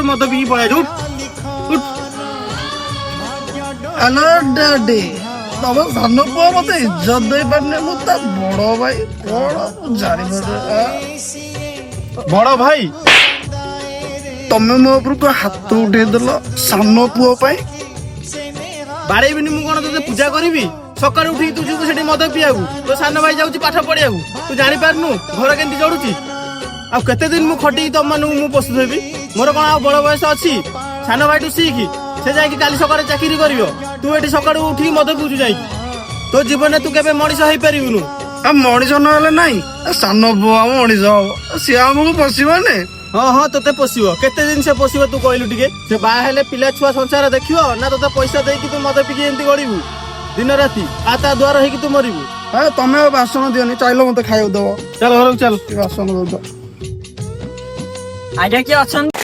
মদ পিকি পড়াই উঠ উঠ। হ্যালো ড্যাডি, তবে ସାନ ପୁଅ ମତେ ଇଜ୍ଜତ ଦେଇପାରୁନି, ମୁଁ ତା ବଡ ଭାଇ କଣ ମୁଁ ଜାଣିପାରୁନି। বড় ভাই ତମେ ମୋ ଉପରକୁ ହାତ ଉଠେଇଦେଲ ସାନ ପୁଅ ପାଇଁ। ବାଡେଇବିନି ମୁଁ କଣ ତୋତେ ପୂଜା କରିବି? ସକାଳୁ ଉଠିକି ତୁ ଯିବୁ ସେଠି ମଦ ପିଇବାକୁ, ତୋ ସାନ ଭାଇ ଯାଉଛି ପାଠ ପଢିବାକୁ, ତୁ ଜାଣିପାରୁନୁ ଘର କେମିତି ଚଢୁଛି? ଆଉ କେତେ ଦିନ ମୁଁ ଖଟିକି ତମ ମାନଙ୍କୁ ମୁଁ ପୋଷୁଥିବି? ମୋର କଣ ଆଉ ବଡ ବୟସ ଅଛି? ସାନ ଭାଇଠୁ ଶିଖି, ସେ ଯାଇକି କାଲି ସକାଳେ ଚାକିରି କରିବ, ତୁ ଏଠି ସକାଳୁ ଉଠିକି ମଦ ପିଉଛୁ ଯାଇକି। ତୋ ଜୀବନରେ ତୁ କେବେ ମଣିଷ ହେଇପାରିବୁନୁ। ଆଉ ମଣିଷ ନହେଲେ ନାଇଁ, ସାନ ପୁଅ ଆମ ମଣିଷ ହବ, ସିଏ ଆମକୁ ପଶିବନି। ହଁ ହଁ ତୋତେ ପୋଷିବ, କେତେ ଦିନ ସେ ପୋଷିବ ତୁ କହିଲୁ ଟିକେ? ସେ ବାହା ହେଲେ ପିଲା ଛୁଆ ସଂସାର ଦେଖିବ ନା ତୋତେ ପଇସା ଦେଇକି ତୁ ମଦ ପିକି ଏମିତି ଗଳିବୁ ଦିନ ରାତି ଆ ତା ଦ୍ୱାର ହେଇକି ତୁ ମରିବୁ? ତମେ ଆଉ ବାସନ ଦିଅନି, ଚାଇଲ ମତେ ଖାଇବାକୁ ଦବ। ଚାଲ ଘରକୁ ଚାଲ। ବାସନ ଦଉଛ। ଆଜ୍ଞା କିଏ ଅଛନ୍ତି?